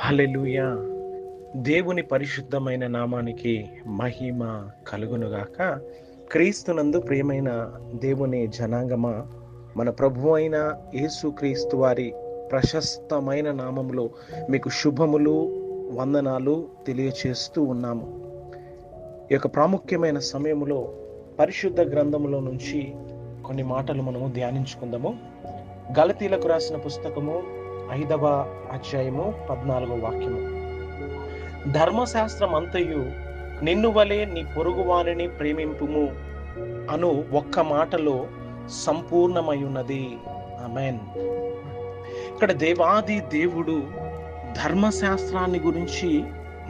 హల్లెలూయా! దేవుని పరిశుద్ధమైన నామానికి మహిమ కలుగునుగాక. క్రీస్తునందు ప్రియమైన దేవుని జనాంగమా, మన ప్రభువు అయిన యేసుక్రీస్తు వారి ప్రశస్తమైన నామములో మీకు శుభములు, వందనాలు తెలియచేస్తూ ఉన్నాము. ఈ యొక్క ప్రాముఖ్యమైన సమయములో పరిశుద్ధ గ్రంథములో నుంచి కొన్ని మాటలు మనము ధ్యానించుకుందాము. గలతీలకు రాసిన పుస్తకము 5వ అధ్యాయము 14వ వాక్యము. ధర్మశాస్త్రం అంతయు నిన్ను వలె నీ పొరుగువానిని ప్రేమింపుము అను ఒక్క మాటలో సంపూర్ణమై ఉన్నది. ఆమేన్. ఇక్కడ దేవాది దేవుడు ధర్మశాస్త్రాన్ని గురించి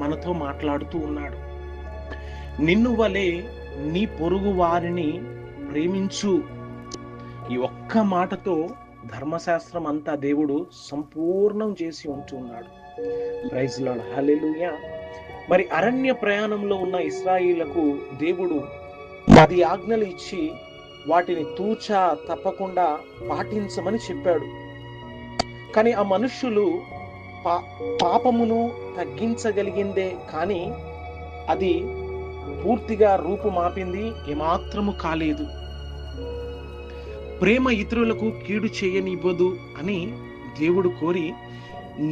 మనతో మాట్లాడుతూ ఉన్నాడు. నిన్ను వలె నీ పొరుగు వారిని ప్రేమించు. ఈ ఒక్క మాటతో ధర్మశాస్త్రం అంతా దేవుడు సంపూర్ణం చేసి ఉంటున్నాడు. ప్రైజ్ లార్డ్, హల్లెలూయా. మరి అరణ్య ప్రయాణంలో ఉన్న ఇశ్రాయేలులకు దేవుడు 10 ఆజ్ఞలు ఇచ్చి వాటిని తూచా తప్పకుండా పాటించమని చెప్పాడు. కానీ ఆ మనుష్యులు పాపమును తగ్గించగలిగిందే కానీ అది పూర్తిగా రూపుమాపింది ఏమాత్రము కాలేదు. ప్రేమ ఇతరులకు కీడు చేయనివ్వదు అని దేవుడు కోరి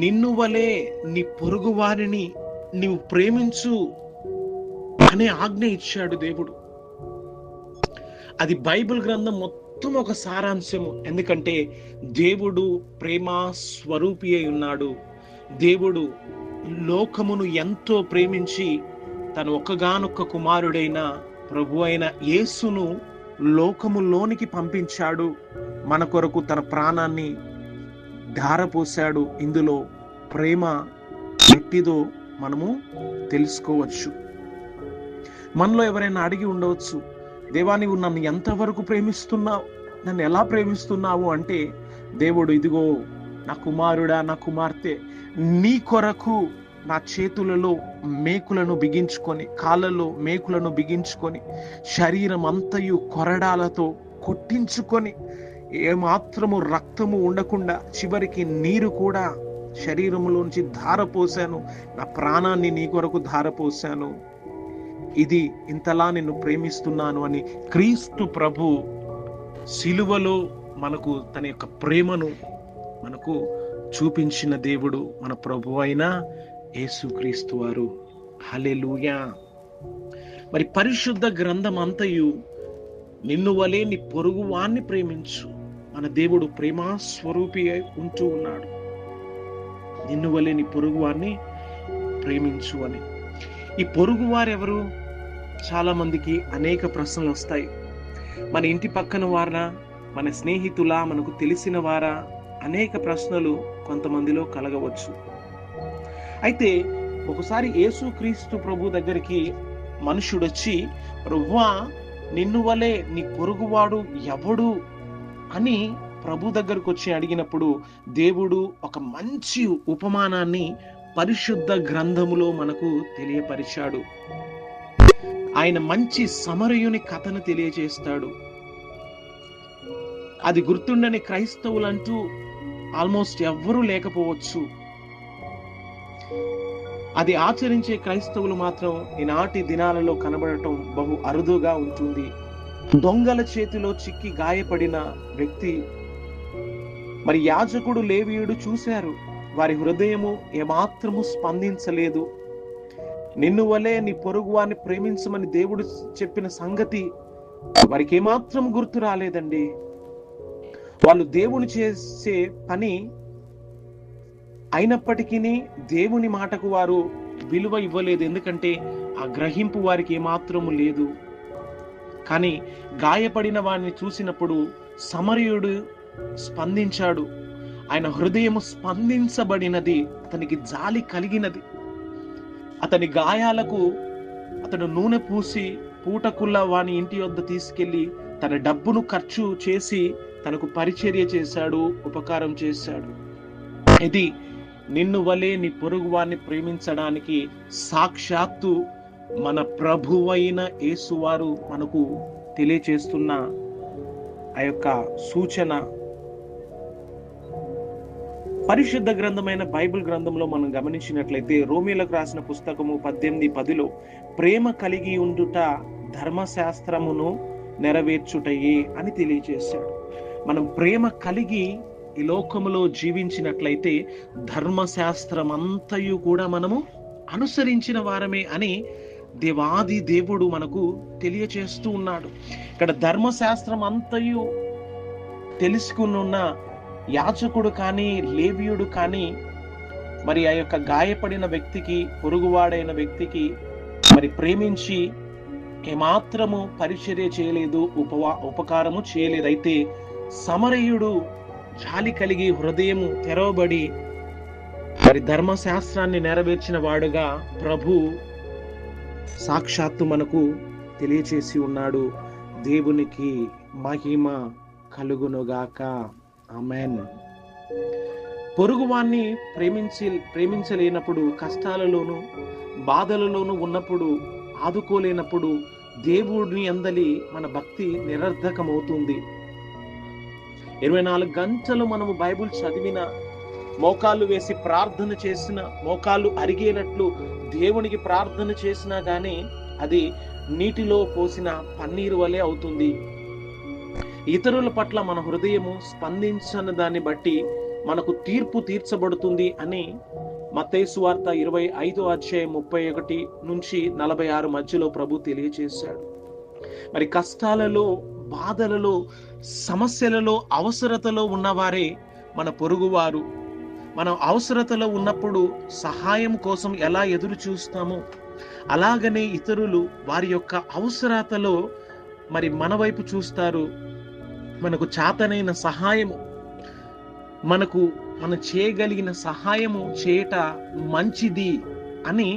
నిన్ను వలె నీ పొరుగు వారిని నీవు ప్రేమించు అనే ఆజ్ఞ ఇచ్చాడు దేవుడు. అది బైబిల్ గ్రంథం మొత్తం ఒక సారాంశము. ఎందుకంటే దేవుడు ప్రేమ స్వరూపి అయి ఉన్నాడు. దేవుడు లోకమును ఎంతో ప్రేమించి తన ఒక్కగానొక్క కుమారుడైన ప్రభు అయిన యేసును లోకములోనికి పంపించాడు. మన కొరకు తన ప్రాణాన్ని ధారపోశాడు. ఇందులో ప్రేమ ఎట్టిదో మనము తెలుసుకోవచ్చు. మనలో ఎవరైనా అడిగి ఉండవచ్చు, దేవా నీవు నన్ను ఎంతవరకు ప్రేమిస్తున్నావు, నన్ను ఎలా ప్రేమిస్తున్నావు అంటే, దేవుడు ఇదిగో నా కుమారుడా, నా కుమార్తె, నీ కొరకు నా చేతులలో మేకులను బిగించుకొని, కాళ్ళలో మేకులను బిగించుకొని, శరీరం అంతయు కొరడాలతో కొట్టించుకొని, ఏమాత్రము రక్తము ఉండకుండా చివరికి నీరు కూడా శరీరంలోంచి ధారపోశాను. నా ప్రాణాన్ని నీ కొరకు ధారపోశాను. ఇది ఇంతలా నిన్ను ప్రేమిస్తున్నాను అని క్రీస్తు ప్రభు సిలువలో మనకు తన యొక్క ప్రేమను మనకు చూపించిన దేవుడు మన ప్రభు అయిన యేసుక్రీస్తు వారు. హల్లెలూయా. మరి పరిశుద్ధ గ్రంథం అంతయు నిన్ను వలె నీ పొరుగు వాన్ని ప్రేమించు. మన దేవుడు ప్రేమా స్వరూపి ఉంటూ ఉన్నాడు. నిన్ను వలె నీ పొరుగు వాన్ని ప్రేమించు అని. ఈ పొరుగు వారెవరు? చాలా మందికి అనేక ప్రశ్నలు వస్తాయి. మన ఇంటి పక్కన వారా, మన స్నేహితులా, మనకు తెలిసిన వారా, అనేక ప్రశ్నలు కొంతమందిలో కలగవచ్చు. అయితే ఒకసారి యేసుక్రీస్తు ప్రభు దగ్గరికి మనుషుడొచ్చి, ప్రభువా నిన్ను వలె నీ పొరుగువాడు ఎవడు అని ప్రభు దగ్గరకు వచ్చి అడిగినప్పుడు దేవుడు ఒక మంచి ఉపమానాన్ని పరిశుద్ధ గ్రంథములో మనకు తెలియపరిచాడు. ఆయన మంచి సమరయుని కథను తెలియజేస్తాడు. అది గుర్తుండని క్రైస్తవులంటూ ఆల్మోస్ట్ ఎవ్వరూ లేకపోవచ్చు. అది ఆచరించే క్రైస్తవులు మాత్రం ఈనాటి దినాలలో కనబడటం బహు అరుదుగా ఉంటుంది. దొంగల చేతిలో చిక్కి గాయపడిన వ్యక్తి మరి యాజకుడు లేవీయుడు చూశారు. వారి హృదయము ఏమాత్రము స్పందించలేదు. నిన్ను వలె నీ పొరుగు వారిని ప్రేమించమని దేవుడు చెప్పిన సంగతి వారికి ఏమాత్రం గుర్తు రాలేదండి. వాళ్ళు దేవుని చేసే పని అయినప్పటికీ దేవుని మాటకు వారు విలువ ఇవ్వలేదు. ఎందుకంటే ఆ గ్రహింపు వారికి ఏమాత్రము లేదు. కానీ గాయపడిన వారిని చూసినప్పుడు సమరయుడు స్పందించాడు. ఆయన హృదయము స్పందించబడినది. అతనికి జాలి కలిగినది. అతని గాయాలకు అతడు నూనె పూసి పూటకుల్లా వాని ఇంటి వద్ద తీసుకెళ్లి తన డబ్బును ఖర్చు చేసి తనకు పరిచర్య చేశాడు, ఉపకారం చేశాడు. ఇది నిన్ను వలె నీ పొరుగు వారిని ప్రేమించడానికి సాక్షాత్తు మన ప్రభువైన యేసువారు మనకు తెలియచేస్తున్న ఆ యొక్క సూచన. పరిశుద్ధ గ్రంథమైన బైబిల్ గ్రంథంలో మనం గమనించినట్లయితే రోమీలకు రాసిన పుస్తకము 18:10 ప్రేమ కలిగి ఉండుట ధర్మశాస్త్రమును నెరవేర్చుటయే అని తెలియజేశాడు. మనం ప్రేమ కలిగి ఈ లోకములో జీవించినట్లయితే ధర్మశాస్త్రం అంతయు కూడా మనము అనుసరించిన వారమే అని దేవాది దేవుడు మనకు తెలియచేస్తూ ఉన్నాడు. ఇక్కడ ధర్మశాస్త్రం అంతయు తెలుసుకున్న యాజకుడు కానీ లేవీయుడు కానీ మరి ఆ యొక్క గాయపడిన వ్యక్తికి, పొరుగువాడైన వ్యక్తికి మరి ప్రేమించి ఏమాత్రము పరిచర్య చేయలేదు, ఉపకారము చేయలేదు. అయితే సమరయుడు జాలి కలిగి హృదయము తెరవబడి మరి ధర్మశాస్త్రాన్ని నెరవేర్చిన వాడుగా ప్రభు సాక్షాత్తు మనకు తెలియచేసి ఉన్నాడు. దేవునికి మహిమ కలుగునుగాక. ఆమేన్. పొరుగువాన్ని ప్రేమించలేనప్పుడు, కష్టాలలోను బాధలలోను ఉన్నప్పుడు, ఆదుకోలేనప్పుడు దేవుడిని అందలి మన భక్తి నిరర్ధకమవుతుంది. 24 గంటలు మనము బైబిల్ చదివిన, మోకాళ్ళు వేసి ప్రార్థన చేసిన, మోకాళ్ళు అరిగేటట్లు దేవునికి ప్రార్థన చేసినా గానీ అది నీటిలో పోసిన పన్నీరు వలె అవుతుంది. ఇతరుల పట్ల మన హృదయము స్పందించని దాన్ని బట్టి మనకు తీర్పు తీర్చబడుతుంది అని మత్తయి సువార్త 25:31-46 మధ్యలో ప్రభు తెలియజేశాడు. మరి కష్టాలలో, బాధలలో, సమస్యలలో, అవసరతలో ఉన్నవారే మన పొరుగువారు. మనం అవసరతలో ఉన్నప్పుడు సహాయం కోసం ఎలా ఎదురు చూస్తామో అలాగనే ఇతరులు వారి యొక్క అవసరతలో మరి మన వైపు చూస్తారు. మనకు చేతనైన సహాయము, మనం చేయగలిగిన సహాయము చేయట మంచిది అని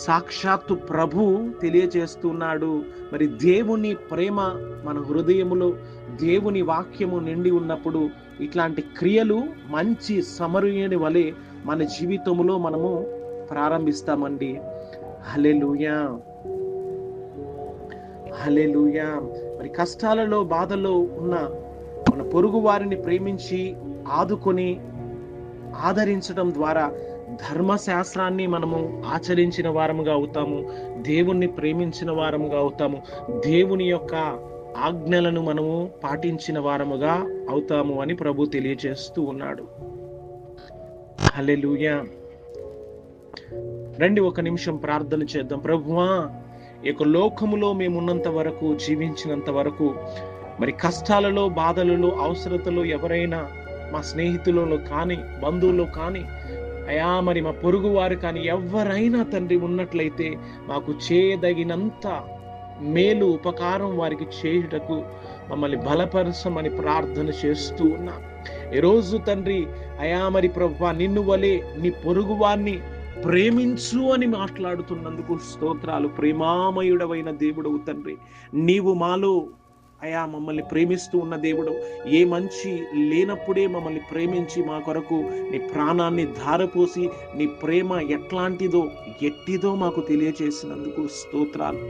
సాక్షాత్తు ప్రభు తెలియజేస్తున్నాడు. మరి దేవుని ప్రేమ మన హృదయములో, దేవుని వాక్యము నిండి ఉన్నప్పుడు ఇట్లాంటి క్రియలు మంచి సమరయుని వలె మన జీవితంలో మనము ప్రారంభిస్తామండి. హల్లెలూయా, హల్లెలూయా. మరి కష్టాలలో, బాధల్లో ఉన్న మన పొరుగు వారిని ప్రేమించి ఆదుకొని ఆదరించడం ద్వారా ధర్మశాస్త్రాన్ని మనము ఆచరించిన వారముగా అవుతాము, దేవుణ్ణి ప్రేమించిన వారముగా అవుతాము, దేవుని యొక్క ఆజ్ఞలను మనము పాటించిన వారముగా అవుతాము అని ప్రభు తెలియజేస్తూ ఉన్నాడు. హల్లెలూయా. రండి ఒక నిమిషం ప్రార్థన చేద్దాం. ప్రభువా, ఈ యొక్క లోకములో మేమున్నంత వరకు, జీవించినంత వరకు మరి కష్టాలలో, బాధలలో, అవసరతలో ఎవరైనా మా స్నేహితులలో కానీ, బంధువులు కానీ, అయా మరి మా పొరుగు వారు కానీ ఎవరైనా తండ్రి ఉన్నట్లయితే మాకు చేయదగినంత మేలు, ఉపకారం వారికి చేయుటకు మమ్మల్ని బలపరచమని ప్రార్థన చేస్తూ ఉన్నా. ఈరోజు తండ్రి అయా మరి ప్రభువా, నిన్ను వలె నీ పొరుగు వారిని ప్రేమించు అని మాట్లాడుతున్నందుకు స్తోత్రాలు. ప్రేమామయుడవైన దేవుడవు తండ్రి, నీవు మాలో అయా మమ్మల్ని ప్రేమిస్తూ ఉన్న దేవుడు, ఏ మంచి లేనప్పుడే మమ్మల్ని ప్రేమించి మా కొరకు నీ ప్రాణాన్ని ధారపోసి నీ ప్రేమ ఎట్లాంటిదో ఎట్టిదో మాకు తెలియజేసినందుకు స్తోత్రాలు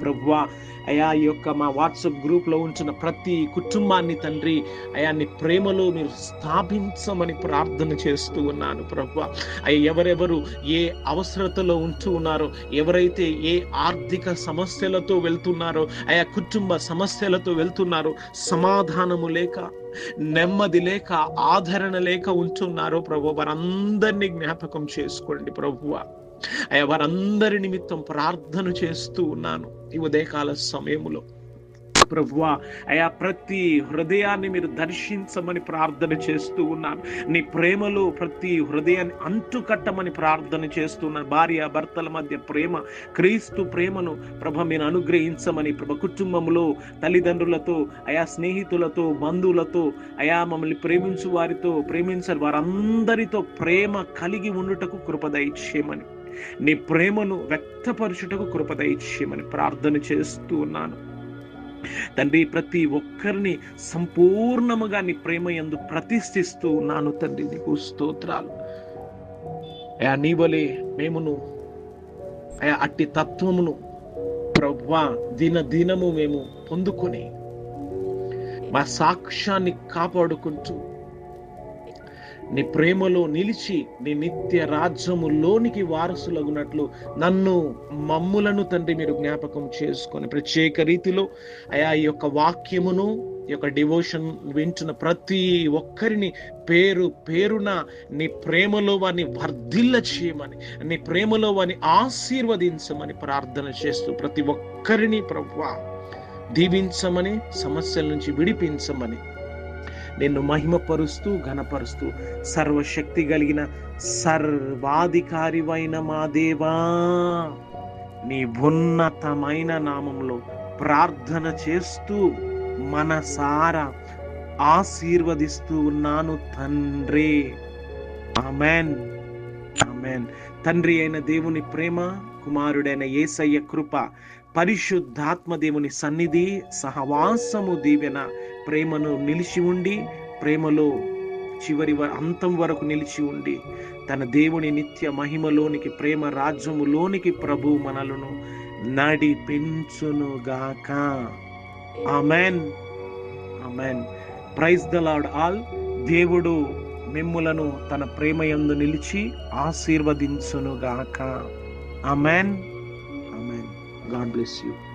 ప్రభువా. అయా ఈ యొక్క మా వాట్సాప్ గ్రూప్ లో ఉంచిన ప్రతి కుటుంబాన్ని తండ్రి అయా నీ ప్రేమలో మీరు స్థాపించమని ప్రార్థన చేస్తూ ఉన్నాను ప్రభువా. అయ్యా ఎవరెవరు ఏ అవసరతలో ఉంటూ ఉన్నారో, ఎవరైతే ఏ ఆర్థిక సమస్యలతో వెళ్తున్నారో, అయా కుటుంబ సమస్యలతో వెళ్తున్నారో, సమాధానము లేక, నెమ్మది లేక, ఆదరణ లేక ఉంటున్నారో ప్రభు, వారందరినీ జ్ఞాపకం చేసుకోండి ప్రభువా. అయ్యా వారందరి నిమిత్తం ప్రార్థన చేస్తూ ఉన్నాను ఈ ఉదయకాల సమయములో ప్రభువా. అయా ప్రతి హృదయాన్ని మీరు దర్శించమని ప్రార్థన చేస్తూ ఉన్నాను. నీ ప్రేమలో ప్రతి హృదయాన్ని అంటుకట్టమని ప్రార్థన చేస్తున్నాను. భార్య భర్తల మధ్య ప్రేమ, క్రీస్తు ప్రేమను ప్రభ మీరు అనుగ్రహించమని ప్రభ, కుటుంబంలో తల్లిదండ్రులతో, అయా స్నేహితులతో, బంధువులతో, అయా మమ్మల్ని ప్రేమించు వారితో, ప్రేమించని వారందరితో ప్రేమ కలిగి ఉండుటకు కృప దయచేయమని, నీ ప్రేమను వ్యక్తపరచుటకు కృప దయచేయమని ప్రార్థన చేస్తూ ఉన్నాను తండ్రి. ప్రతి ఒక్కరిని సంపూర్ణముగా నీ ప్రేమ యందు ప్రతిష్ఠిస్తూ ఉన్నాను తండ్రి. నీకు స్తోత్రాలు. అయా నీ వలె మేమును అయా అట్టి తత్వమును ప్రభువా దినము మేము పొందుకొని మా సాక్ష్యాన్ని కాపాడుకుంటూ నీ ప్రేమలో నిలిచి నీ నిత్య రాజ్యములోనికి వారసులగునట్లు మమ్ములను తండ్రి మీరు జ్ఞాపకం చేసుకొని ప్రత్యేక రీతిలో అయా ఈ యొక్క వాక్యమును, ఈ యొక్క డివోషన్ వింటున్న ప్రతి ఒక్కరిని పేరు పేరున నీ ప్రేమలో వారిని వర్ధిల్ల చేయమని, నీ ప్రేమలో వారిని ఆశీర్వదించమని ప్రార్థన చేస్తూ ప్రతి ఒక్కరిని ప్రభువా దీవించమని, సమస్యల నుంచి విడిపించమని నిన్ను మహిమపరుస్తూ ఘనపరుస్తూ సర్వశక్తి కలిగిన సర్వాధికారివైన మా దేవా నీ ఉన్నతమైన నామంలో ప్రార్థన చేస్తూ మనసారా ఆశీర్వదిస్తూ ఉన్నాను తండ్రి. Amen, amen. తండ్రి అయిన దేవుని ప్రేమ, కుమారుడైన యేసయ్య కృప, పరిశుద్ధాత్మ దేవుని సన్నిధి, సహవాసము, దీవెన, ప్రేమను నిలిచి ఉండి, ప్రేమలో చివరి అంతం వరకు నిలిచి ఉండి, తన దేవుని నిత్య మహిమలోనికి, ప్రేమ రాజ్యములోనికి ప్రభు మనలను నడిపించునుగాక. Amen, amen. Praise the lord all. దేవుడు మిమ్ములను తన ప్రేమయందు నిలిచి ఆశీర్వదించునుగాక. Amen, amen. God bless you.